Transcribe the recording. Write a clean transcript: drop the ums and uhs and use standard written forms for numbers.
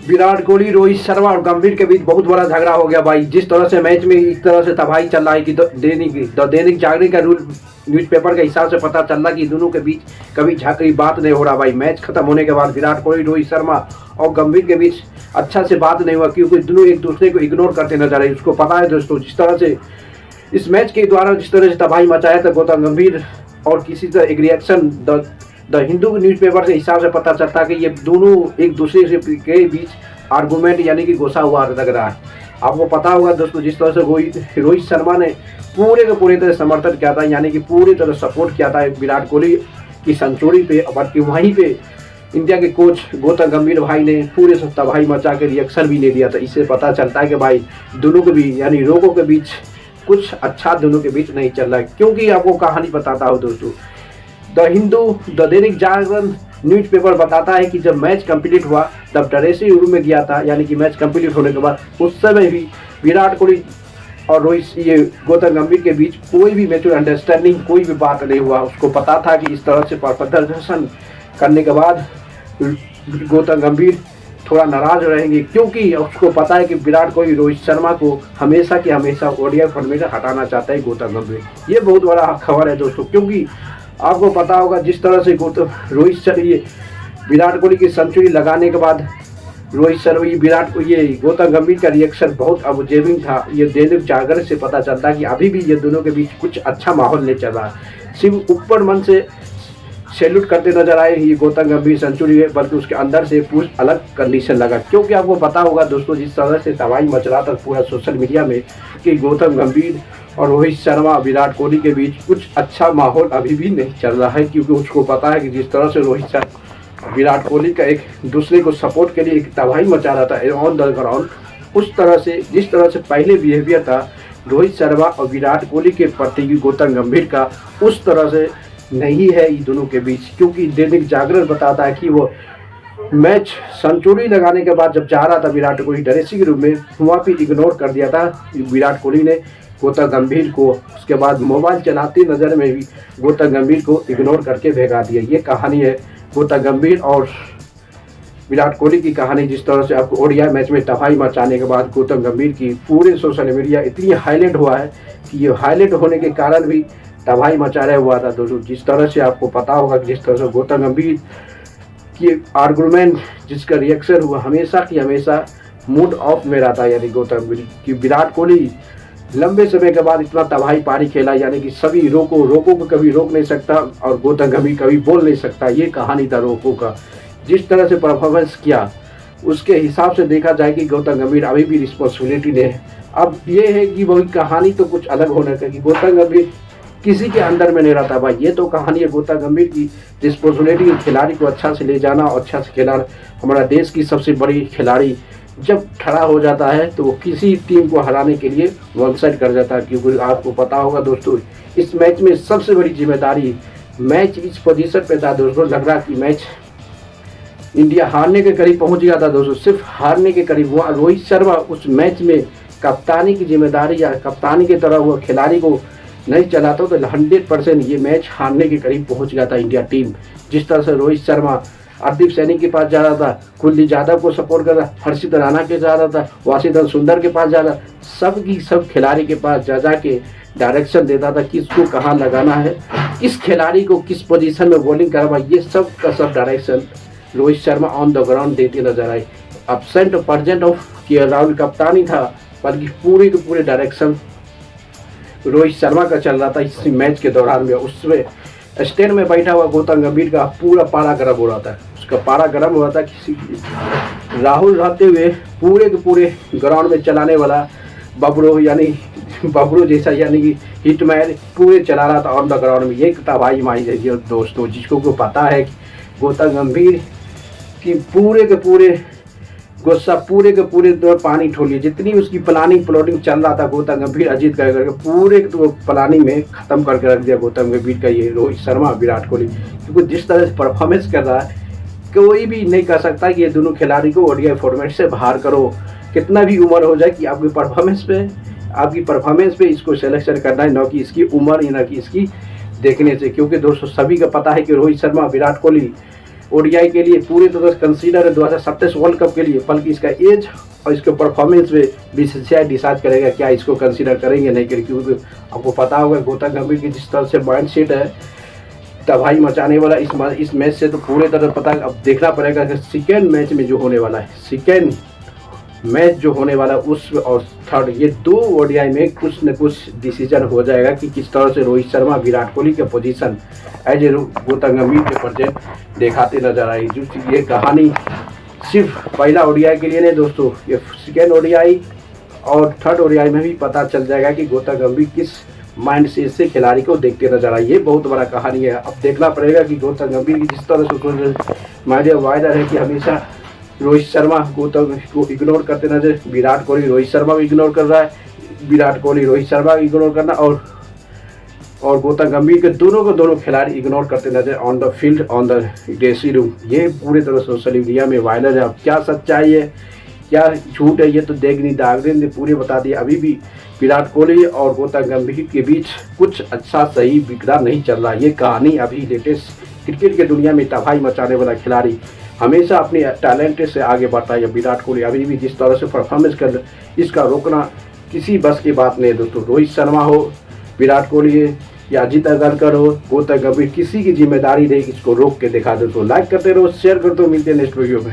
विराट कोहली, रोहित शर्मा और गंभीर के बीच बहुत बड़ा झगड़ा हो गया भाई। जिस तरह से मैच में एक तरह से तबाही चल रहा है कि दैनिक जागरण का रूल न्यूज़पेपर के हिसाब से पता चल रहा कि दोनों के बीच कभी झगड़ी बात नहीं हो रहा भाई। मैच खत्म होने के बाद विराट कोहली, रोहित शर्मा और गंभीर के बीच अच्छा से बात नहीं हुआ, क्योंकि दोनों एक दूसरे को इग्नोर करते नजर आए। उसको पता है दोस्तों, जिस तरह से इस मैच के द्वारा जिस तरह से तबाही मचाया था गौतम गंभीर और किसी तरह एक रिएक्शन द हिंदू न्यूज़पेपर के हिसाब से पता चलता है कि ये दोनों एक दूसरे से के बीच आर्गूमेंट यानी कि गुस्सा हुआ लग रहा है। आपको पता होगा दोस्तों, जिस तरह से रोहित शर्मा ने पूरे के पूरी तरह समर्थन किया था, यानी कि पूरी तरह सपोर्ट किया था विराट कोहली की सेंचुरी पे, बल्कि वहीं पे इंडिया के कोच गौतम गंभीर भाई ने पूरे से तबाही मचा के रिएक्शन भी ले लिया था। इससे पता चलता है कि भाई दोनों के बीच यानी लोगों के बीच कुछ अच्छा दोनों के बीच नहीं चल रहा है। क्योंकि आपको कहानी बताता हूँ दोस्तों, the Hindu the Dainik Jagran newspaper बताता है कि जब मैच कंप्लीट हुआ तब ड्रेसिंग रूम में गया था, यानी कि मैच कंप्लीट होने के बाद उस समय भी विराट कोहली और ये गौतम गंभीर के बीच कोई भी म्यूचुअल अंडरस्टैंडिंग, कोई भी बात नहीं हुआ। उसको पता था कि इस तरह से प्रदर्शन करने के बाद गौतम गंभीर थोड़ा नाराज रहेंगे, क्योंकि उसको पता है कि विराट कोहली रोहित शर्मा को हमेशा के हमेशा ओडीआई फॉर्मेट में हटाना चाहता है गौतम गंभीर। ये बहुत बड़ा खबर है दोस्तों, क्योंकि आपको पता होगा जिस तरह से विराट कोहली की सेंचुरी लगाने के बाद गौतम गंभीर का रिएक्शन बहुत अबजेविंग था। ये दैनिक जागरण से पता चलता है कि अभी भी ये दोनों के बीच कुछ अच्छा माहौल नहीं चल रहा है। सिर्फ ऊपर मन से सैल्यूट करते नजर आए ये गौतम गंभीर सेंचुरी है, बल्कि उसके अंदर से कुछ अलग कंडीशन लगा। क्योंकि आपको पता होगा दोस्तों, जिस तरह से तबाही मच रहा था पूरा सोशल मीडिया में कि गौतम गंभीर और रोहित शर्मा विराट कोहली के बीच कुछ अच्छा माहौल अभी भी नहीं चल रहा है, क्योंकि उसको पता है कि जिस तरह से रोहित शर्मा विराट कोहली का एक दूसरे को सपोर्ट के लिए एक तबाही मचा रहा था ऑन द ग्राउंड, उस तरह से जिस तरह से पहले बिहेवियर था रोहित शर्मा और विराट कोहली के प्रति गौतम गंभीर का, उस तरह से नहीं है इन दोनों के बीच। क्योंकि दैनिक जागरण बताता है कि वो मैच सेंचुरी लगाने के बाद जब जा रहा था विराट कोहली ड्रेसिंग रूम में, वहाँ पे इग्नोर कर दिया था विराट कोहली ने गौतम गंभीर को। उसके बाद मोबाइल चलाते नज़र में भी गौतम गंभीर को इग्नोर करके भगा दिया। ये कहानी है गौतम गंभीर और विराट कोहली की कहानी। जिस तरह से आपको ओडीआई मैच में तबाही मचाने के बाद गौतम गंभीर की पूरे सोशल मीडिया इतनी हाईलाइट हुआ है कि ये हाईलाइट होने के कारण भी तबाही मचा रहा हुआ था दोस्तों। जिस तरह से आपको पता होगा कि जिस तरह से गौतम गंभीर की आर्गूमेंट जिसका रिएक्शन हुआ हमेशा की हमेशा मूड ऑफ में रहता है, यानी गौतम गंभीर की विराट कोहली लंबे समय के बाद इतना तबाही पारी खेला, यानी कि सभी रोको को कभी रोक नहीं सकता और गौतम गंभीर कभी बोल नहीं सकता। ये कहानी था रोको का। जिस तरह से परफॉर्मेंस किया उसके हिसाब से देखा जाए कि गौतम गंभीर अभी भी रिस्पॉन्सिबिलिटी ने है। अब ये है कि वही कहानी तो कुछ अलग होने का कि गौतम गंभीर किसी के अंदर में नहीं रहता भाई। ये तो कहानी है गौतम गंभीर की रिस्पॉन्सिबिलिटी, खिलाड़ी को अच्छा से ले जाना और अच्छा से खिलाना। हमारा देश की सबसे बड़ी खिलाड़ी जब खड़ा हो जाता है तो वो किसी टीम को हराने के लिए वन साइड कर जाता है। क्योंकि आपको पता होगा दोस्तों, इस मैच में सबसे बड़ी जिम्मेदारी मैच इस पोजीशन पे था दोस्तों। लग रहा कि मैच इंडिया हारने के करीब पहुंच गया था दोस्तों, सिर्फ हारने के करीब हुआ। रोहित शर्मा उस मैच में कप्तानी की जिम्मेदारी या कप्तानी की तरह वो खिलाड़ी को नहीं चलाता तो 100% ये मैच हारने के करीब पहुंच गया था इंडिया टीम। जिस तरह से रोहित शर्मा हरदीप सैनी के पास जा रहा था, कुलदीप यादव को सपोर्ट कर रहा, हर्षित राणा के जा रहा था, वाशिंगटन सुंदर के पास जा रहा, सब खिलाड़ी के पास जा के डायरेक्शन देता था किसको कहाँ लगाना है, किस खिलाड़ी को किस पोजीशन में बॉलिंग करवा। ये सब का sub direction Rohit Sharma on the ground देते नजर आए। एब्सेंट और प्रेजेंट ऑफ के राहुल कप्तानी था, बल्कि पूरे के पूरे डायरेक्शन रोहित शर्मा का चल रहा था इस मैच के दौरान में। उसमें स्टैंड में बैठा हुआ गौतम गंभीर का पूरा पारा गर्म हो रहा था, उसका पारा गर्म हो रहा था। किसी राहुल रहते हुए पूरे के पूरे ग्राउंड में चलाने वाला बबरू जैसा यानी कि हिटमैन पूरे चला रहा था ऑन द ग्राउंड में। ये तबाही मारी रही है दोस्तों, जिसको को पता है कि गौतम गंभीर की पूरे के पूरे गुस्सा पूरे के पूरे दौर पानी ठोलिए। जितनी उसकी प्लानिंग चल रहा था गौतम गंभीर अजीत करके पूरे तो प्लानिंग में ख़त्म करके रख दिया गौतम गंभीर का ये रोहित शर्मा विराट कोहली। क्योंकि जिस तरह से परफॉर्मेंस कर रहा है कोई भी नहीं कर सकता कि ये दोनों खिलाड़ी को ओडीआई फॉर्मेट से बाहर करो। कितना भी उम्र हो जाए कि आपकी परफॉर्मेंस पे इसको सिलेक्शन करना है, न कि इसकी उम्र या न कि इसकी देखने से। क्योंकि दोस्तों सभी का पता है कि रोहित शर्मा विराट कोहली ओडीआई के लिए पूरी तरह से कंसीडर है 2027 वर्ल्ड कप के लिए, बल्कि इसका एज और इसके परफॉर्मेंस में बीसीसीआई डिसाइड करेगा क्या इसको कंसीडर करेंगे नहीं करेंगे। क्योंकि आपको पता होगा गौतम गंभीर की जिस तरह से माइंड सेट है, तबाही मचाने वाला इस मैच से तो पूरे तरह पता अब देखना पड़ेगा कि सेकेंड मैच में जो होने वाला है, सेकेंड मैच जो होने वाला उस और थर्ड, ये 2 ओडीआई में कुछ न कुछ डिसीजन हो जाएगा कि किस तरह से रोहित शर्मा विराट कोहली के पोजीशन एज ए गौतम गंभीर के प्रेजेंट दिखाते नजर आई। जो ये कहानी सिर्फ पहला ओडीआई के लिए नहीं दोस्तों, ये सेकेंड ओडीआई और थर्ड ओडीआई में भी पता चल जाएगा कि गौतम गंभीर किस माइंड से खिलाड़ी को देखते नजर आई। ये बहुत बड़ा कहानी है। अब देखना पड़ेगा कि गौतम गंभीर की जिस तरह से मीडिया वायरल है कि हमेशा रोहित शर्मा गौतम को इग्नोर करते नजर, विराट कोहली रोहित शर्मा को इग्नोर कर रहा है, विराट कोहली रोहित शर्मा को इग्नोर करना और गौतम गंभीर के दोनों खिलाड़ी इग्नोर करते नजर on the field, on the dressing room. ये पूरे तरह सोशल मीडिया में वायरल है। अब क्या सच्चाई है क्या झूठ है ये तो देखनी दागरेन ने पूरे बता दिया। अभी भी विराट कोहली और गौतम गंभीर के बीच कुछ अच्छा सही बिगड़ा नहीं चल रहा। ये कहानी अभी लेटेस्ट क्रिकेट के दुनिया में तबाही मचाने वाला खिलाड़ी हमेशा अपने टैलेंट से आगे बढ़ता है। विराट कोहली अभी भी जिस तरह से परफॉर्मेंस कर इसका रोकना किसी बस की बात नहीं है दोस्तों। रोहित शर्मा हो, विराट कोहली या अजित अगरकर हो, गौतम गंभीर, किसी की जिम्मेदारी नहीं इसको रोक के दिखा दो। तो लाइक करते रहो, शेयर करते हो, मिलते हैं नेक्स्ट वीडियो में।